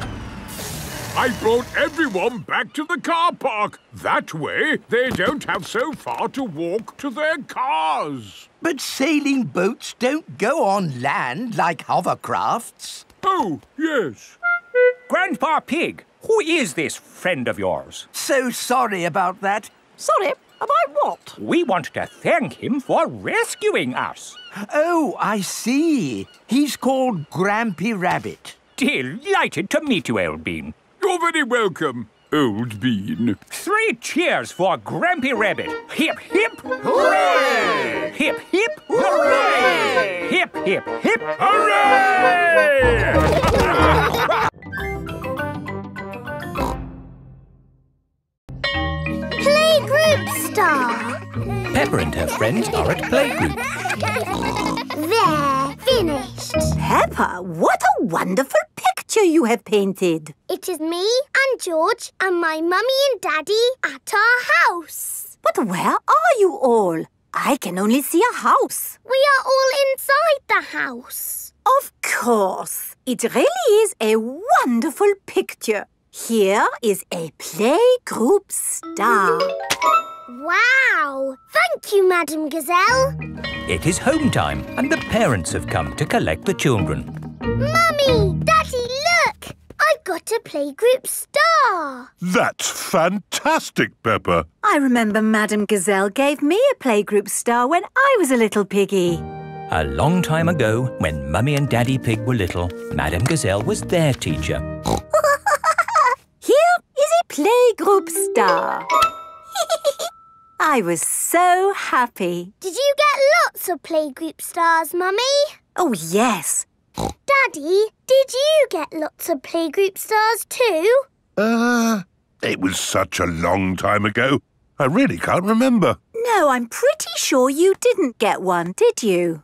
I brought everyone back to the car park. That way, they don't have so far to walk to their cars. But sailing boats don't go on land like hovercrafts. Oh, yes. Grandpa Pig, who is this friend of yours? So sorry about that. Sorry, about what? We want to thank him for rescuing us. Oh, I see. He's called Grampy Rabbit. Delighted to meet you, Old Bean. You're very welcome, Old Bean. 3 cheers for Grampy Rabbit. Hip, hip, hooray! Hip, hip, hooray! Hip, hip, hip, hooray! Playgroup star. Peppa and her friends are at playgroup. There, finished. Peppa, what a wonderful picture you have painted. It is me and George and my mummy and daddy at our house. But where are you all? I can only see a house. We are all inside the house. Of course. It really is a wonderful picture. Here is a playgroup star. Wow! Thank you, Madam Gazelle. It is home time and the parents have come to collect the children. Mummy! Daddy, look! I've got a playgroup star. That's fantastic, Peppa. I remember Madam Gazelle gave me a playgroup star when I was a little piggy. A long time ago, when Mummy and Daddy Pig were little, Madam Gazelle was their teacher. Here is a playgroup star. I was so happy. Did you get lots of playgroup stars, Mummy? Oh, yes. Daddy, did you get lots of playgroup stars too? It was such a long time ago. I really can't remember. No, I'm pretty sure you didn't get one, did you?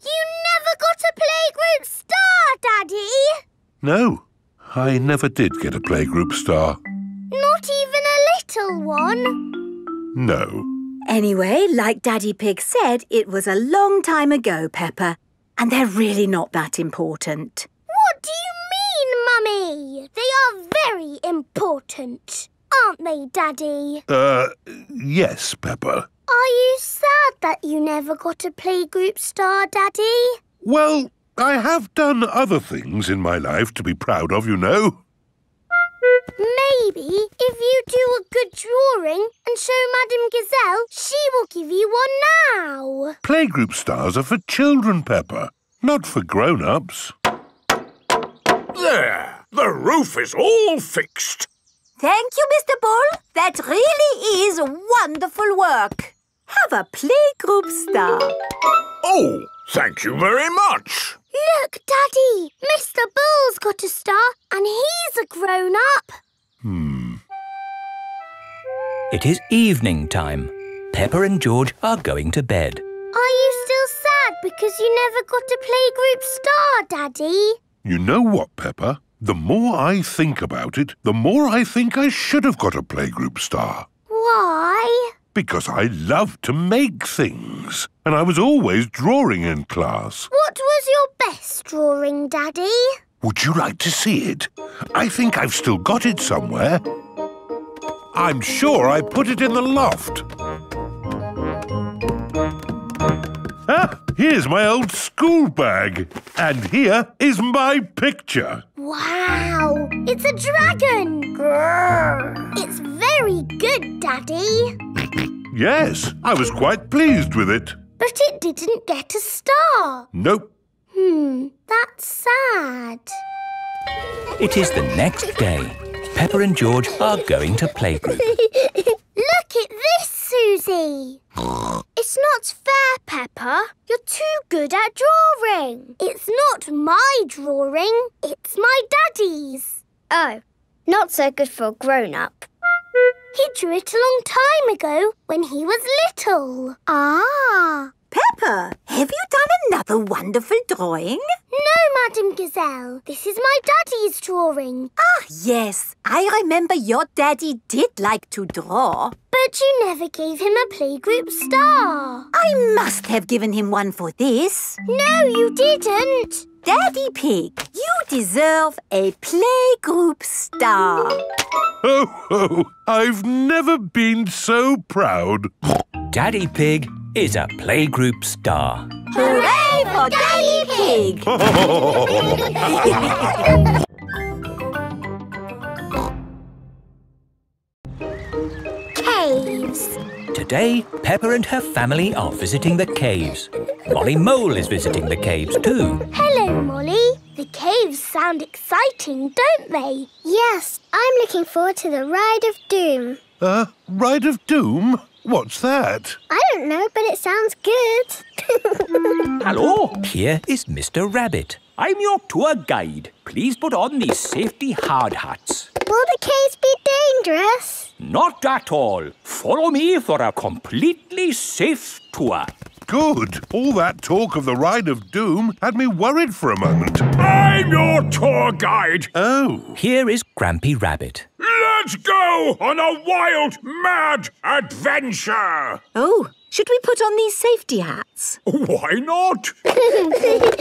You never got a playgroup star, Daddy! No, I never did get a playgroup star. Not even a little one? No. Anyway, like Daddy Pig said, it was a long time ago, Peppa, and they're really not that important. What do you mean, Mummy? They are very important, aren't they, Daddy? Yes, Peppa. Are you sad that you never got a playgroup star, Daddy? Well, I have done other things in my life to be proud of, you know. Maybe if you do a good drawing and show Madame Gazelle, she will give you one now. Playgroup stars are for children, Peppa, not for grown-ups. There! The roof is all fixed. Thank you, Mr. Bull. That really is wonderful work. Have a playgroup star. Oh, thank you very much. Look, Daddy, Mr. Bull's got a star and he's a grown-up. It is evening time. Peppa and George are going to bed. Are you still sad because you never got a playgroup star, Daddy? You know what, Peppa? The more I think about it, the more I think I should have got a playgroup star. Why? Because I love to make things. And I was always drawing in class. What was your best drawing, Daddy? Would you like to see it? I think I've still got it somewhere. I'm sure I put it in the loft. Ah, here's my old school bag. And here is my picture. Wow! It's a dragon! Grrr. It's very good, Daddy. Yes, I was quite pleased with it. But it didn't get a star. Nope. That's sad. It is the next day. Peppa and George are going to playgroup. Look at this, Suzy. It's not fair, Peppa. You're too good at drawing. It's not my drawing. It's my daddy's. Oh, not so good for a grown-up. He drew it a long time ago when he was little. Ah, Peppa, have you done another wonderful drawing? No, Madam Gazelle. This is my daddy's drawing. Ah, yes. I remember your daddy did like to draw. But you never gave him a playgroup star. I must have given him one for this. No, you didn't. Daddy Pig, you deserve a playgroup star. Ho, ho! I've never been so proud. Daddy Pig is a playgroup star. Hooray for Daddy Pig! Caves. Today, Peppa and her family are visiting the caves. Molly Mole is visiting the caves too. Hello, Molly. The caves sound exciting, don't they? Yes, I'm looking forward to the Ride of Doom. Ride of Doom? What's that? I don't know, but it sounds good. Hello, here is Mr. Rabbit. I'm your tour guide. Please put on these safety hard hats. Will the caves be dangerous? Not at all. Follow me for a completely safe tour. Good. All that talk of the Ride of Doom had me worried for a moment. I'm your tour guide. Oh. Here is Grampy Rabbit. Let's go on a wild, mad adventure. Oh, should we put on these safety hats? Why not?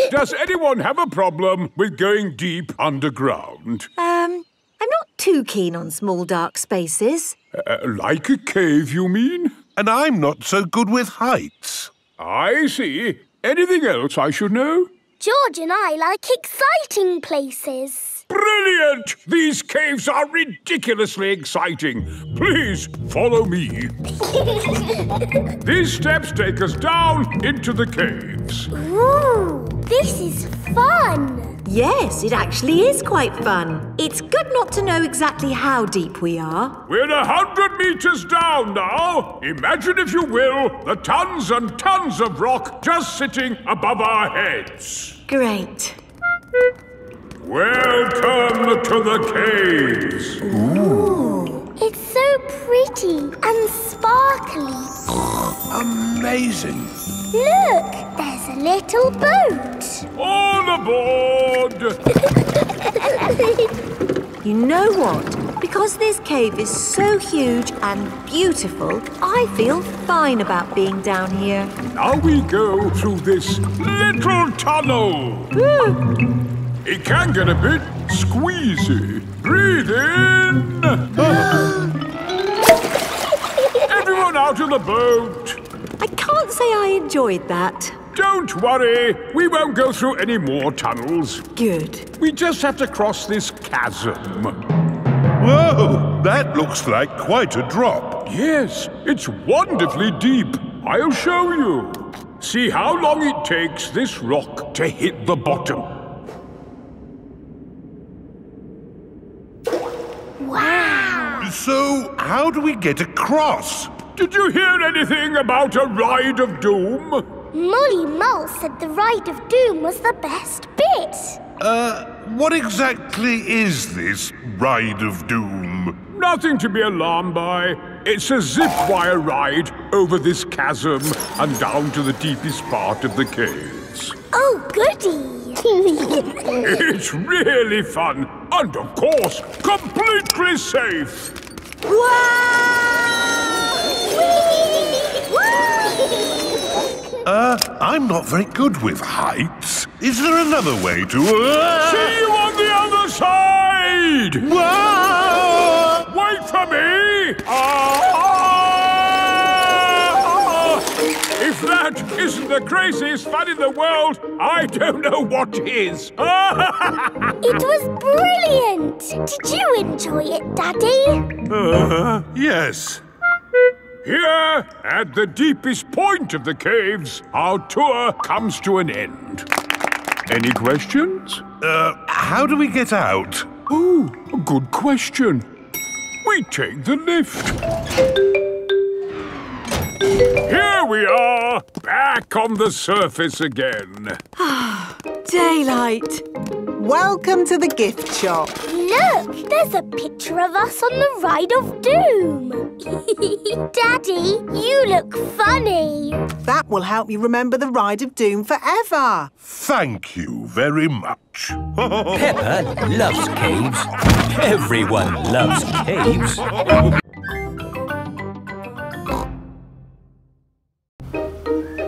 Does anyone have a problem with going deep underground? I'm not too keen on small dark spaces. Like a cave, you mean? And I'm not so good with heights. I see. Anything else I should know? George and I like exciting places. Brilliant! These caves are ridiculously exciting. Please follow me. These steps take us down into the caves. Ooh, this is fun. Yes, it actually is quite fun. It's good not to know exactly how deep we are. We're 100 meters down now. Imagine, if you will, the tons and tons of rock just sitting above our heads. Great. Welcome to the caves. Ooh, it's so pretty and sparkly. Amazing. Look, there's a little boat. All aboard! You know what? Because this cave is so huge and beautiful, I feel fine about being down here. Now we go through this little tunnel. It can get a bit squeezy. Breathe in. Everyone out of the boat. I can't say I enjoyed that. Don't worry. We won't go through any more tunnels. Good. We just have to cross this chasm. Whoa! That looks like quite a drop. Yes, it's wonderfully deep. I'll show you. See how long it takes this rock to hit the bottom. Wow! So, how do we get across? Did you hear anything about a Ride of Doom? Molly Mole said the Ride of Doom was the best bit. What exactly is this Ride of Doom? Nothing to be alarmed by. It's a zip wire ride over this chasm and down to the deepest part of the caves. Oh, goody! It's really fun and, of course, completely safe. I'm not very good with heights. Is there another way to... See you on the other side! Whoa! Wait for me! If that isn't the craziest fun in the world, I don't know what is. It was brilliant! Did you enjoy it, Daddy? Yes. Here, at the deepest point of the caves, our tour comes to an end. Any questions? How do we get out? Oh, a good question. We take the lift. Here we are, back on the surface again. Daylight. Welcome to the gift shop. Look, there's a picture of us on the Ride of Doom. Daddy, you look funny. That will help you remember the Ride of Doom forever. Thank you very much. Peppa loves caves. Everyone loves caves.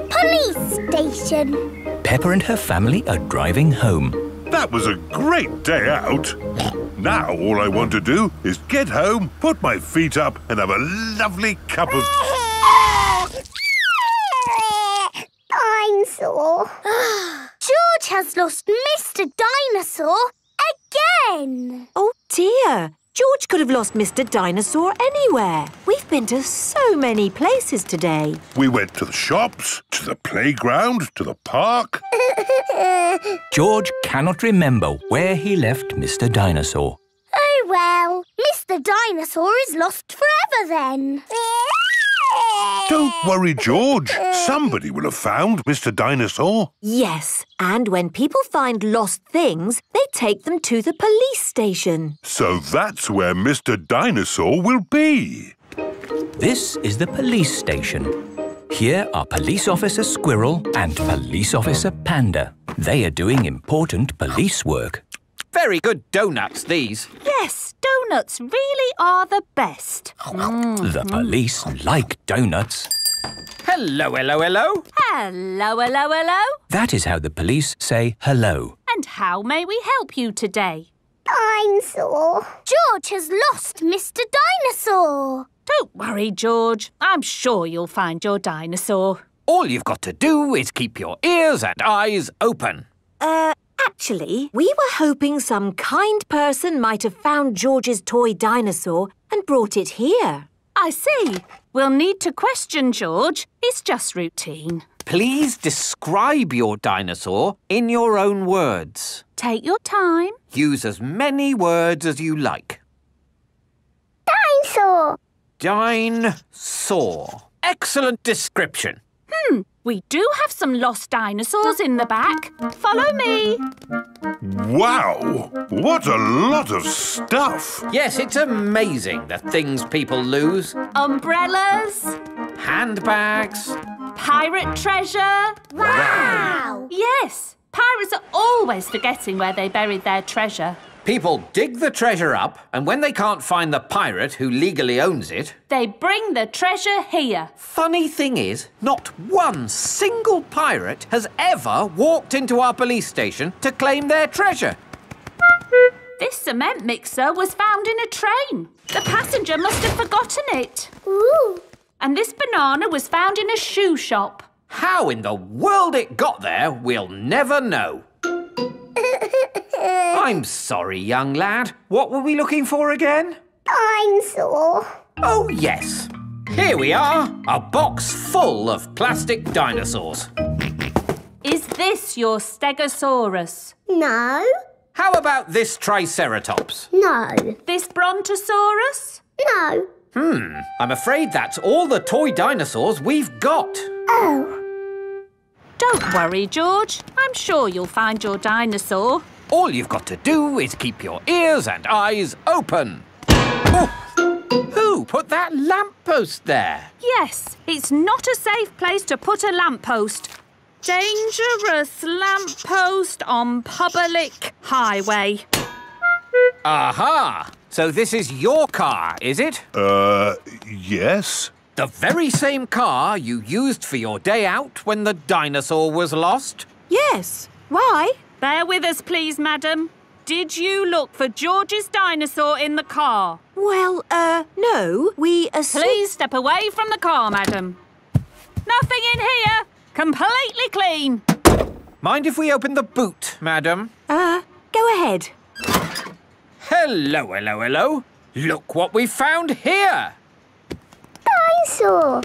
Police station. Peppa and her family are driving home. That was a great day out. Now all I want to do is get home, put my feet up and have a lovely cup of... I'm sore. George has lost Mr. Dinosaur again. Oh dear. George could have lost Mr. Dinosaur anywhere. We've been to so many places today. We went to the shops, to the playground, to the park. George cannot remember where he left Mr. Dinosaur. Oh well, Mr. Dinosaur is lost forever then. Don't worry, George. Somebody will have found Mr. Dinosaur. Yes, and when people find lost things, they take them to the police station. So that's where Mr. Dinosaur will be. This is the police station. Here are Police Officer Squirrel and Police Officer Panda. They are doing important police work. Very good donuts, these. Yes, donuts really are the best. The police like donuts. Hello, hello, hello. Hello, hello, hello. That is how the police say hello. And how may we help you today? I'm sore. George has lost Mr. Dinosaur. Don't worry, George. I'm sure you'll find your dinosaur. All you've got to do is keep your ears and eyes open. Actually, we were hoping some kind person might have found George's toy dinosaur and brought it here. I see. We'll need to question George. It's just routine. Please describe your dinosaur in your own words. Take your time. Use as many words as you like. Dinosaur. Dinosaur. Excellent description. We do have some lost dinosaurs in the back. Follow me. Wow! What a lot of stuff! Yes, it's amazing the things people lose. Umbrellas. Handbags. Pirate treasure. Wow! Yes, pirates are always forgetting where they buried their treasure. People dig the treasure up, and when they can't find the pirate who legally owns it... They bring the treasure here. Funny thing is, not one single pirate has ever walked into our police station to claim their treasure. This cement mixer was found in a train. The passenger must have forgotten it. Ooh. And this banana was found in a shoe shop. How in the world it got there, we'll never know. I'm sorry, young lad. What were we looking for again? Dinosaur. Oh, yes. Here we are, a box full of plastic dinosaurs. Is this your Stegosaurus? No. How about this Triceratops? No. This Brontosaurus? No. I'm afraid that's all the toy dinosaurs we've got. Oh. Don't worry, George. I'm sure you'll find your dinosaur. All you've got to do is keep your ears and eyes open. Oh, who put that lamppost there? Yes, it's not a safe place to put a lamppost. Dangerous lamppost on public highway. Aha! So this is your car, is it? Yes. The very same car you used for your day out when the dinosaur was lost? Yes. Why? Bear with us, please, madam. Did you look for George's dinosaur in the car? Well, no. We Please step away from the car, madam. Nothing in here. Completely clean. Mind if we open the boot, madam? Go ahead. Hello, hello, hello. Look what we found here. dinosaur.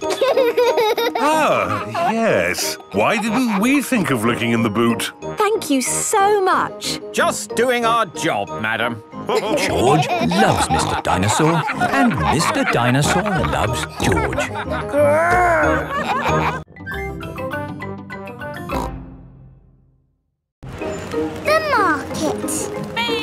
Ah, yes. Why didn't we think of looking in the boot? Thank you so much. Just doing our job, madam. George loves Mr. Dinosaur and Mr. Dinosaur loves George. The market.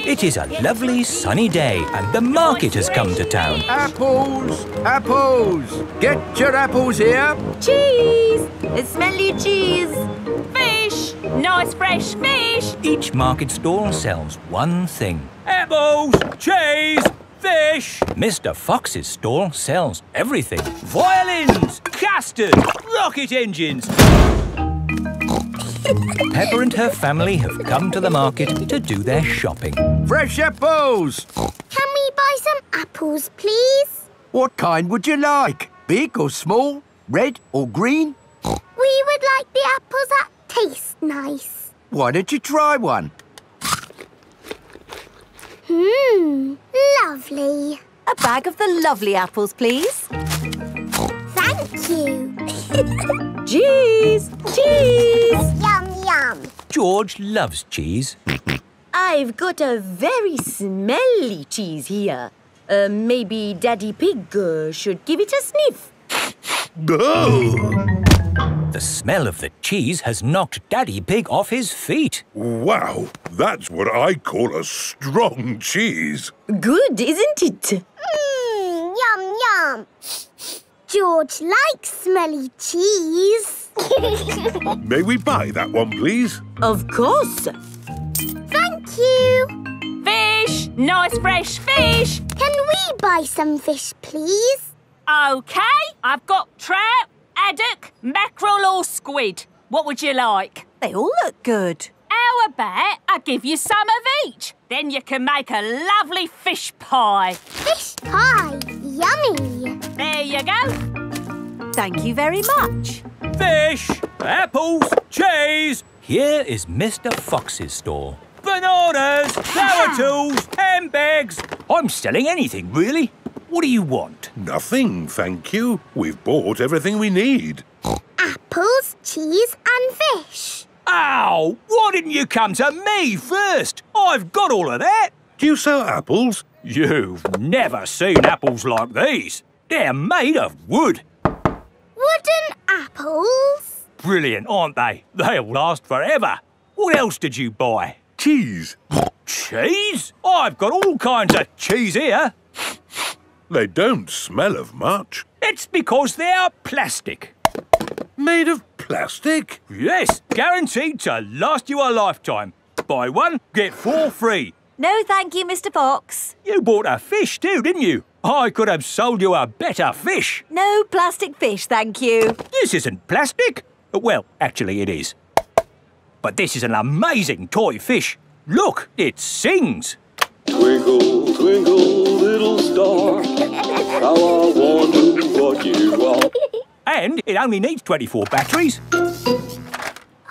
It is a lovely sunny day and the market has come to town. Apples! Apples! Get your apples here. Cheese! Smelly cheese! Fish! Nice fresh fish! Each market stall sells one thing. Apples, cheese, fish. Mr. Fox's stall sells everything. Violins, custard, rocket engines. Peppa and her family have come to the market to do their shopping. Fresh apples! Can we buy some apples, please? What kind would you like? Big or small? Red or green? We would like the apples that taste nice. Why don't you try one? Lovely. A bag of the lovely apples, please. Thank you. Cheese! Cheese! Yum, yum. George loves cheese. I've got a very smelly cheese here. Maybe Daddy Pig should give it a sniff. Oh! The smell of the cheese has knocked Daddy Pig off his feet. Wow, that's what I call a strong cheese. Good, isn't it? Yum, yum. George likes smelly cheese. May we buy that one, please? Of course. Thank you. Fish! Nice fresh fish! Can we buy some fish, please? OK, I've got trout, haddock, mackerel or squid. What would you like? They all look good. How about I give you some of each? Then you can make a lovely fish pie. Fish pie. Yummy. There you go. Thank you very much. Fish, apples, cheese. Here is Mr. Fox's stall. Bananas, flower tools, handbags. I'm selling anything, really. What do you want? Nothing, thank you. We've bought everything we need. Apples, cheese and fish. Ow! Why didn't you come to me first? I've got all of that. Do you sell apples? You've never seen apples like these. They're made of wood. Wooden apples? Brilliant, aren't they? They'll last forever. What else did you buy? Cheese. Cheese? I've got all kinds of cheese here. They don't smell of much. It's because they're plastic. Made of plastic? Yes, guaranteed to last you a lifetime. Buy one, get 4 free. No, thank you, Mr. Fox. You bought a fish too, didn't you? I could have sold you a better fish. No plastic fish, thank you. This isn't plastic. Well, actually it is. But this is an amazing toy fish. Look, it sings. Twinkle, twinkle, little star, how I wonder what you are. And it only needs 24 batteries.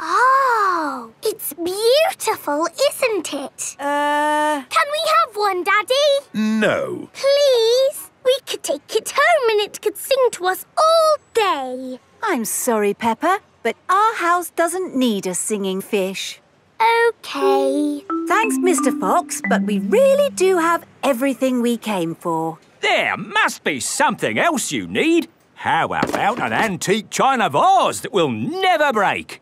Oh, it's beautiful, isn't it? Can we have one, Daddy? No. Please? We could take it home and it could sing to us all day. I'm sorry, Peppa, but our house doesn't need a singing fish. OK. Thanks, Mr. Fox, but we really do have everything we came for. There must be something else you need. How about an antique china vase that will never break?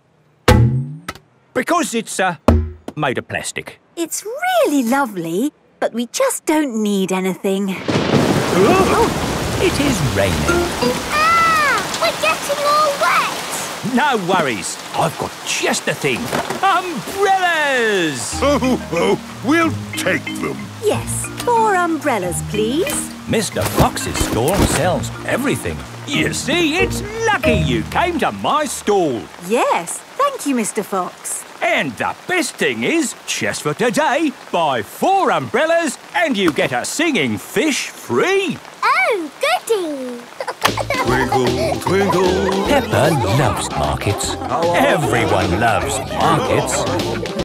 Because it's made of plastic. It's really lovely, but we just don't need anything. It is raining. Ah! We're getting all wet! No worries. I've got just the thing. Umbrellas! Oh, we'll take them. Yes, 4 umbrellas, please. Mr. Fox's stall sells everything. You see, it's lucky you came to my stall. Yes, thank you, Mr. Fox. And the best thing is, just for today, buy 4 umbrellas and you get a singing fish free. Oh, goody! Twinkle, twinkle. Peppa loves markets. Everyone loves markets.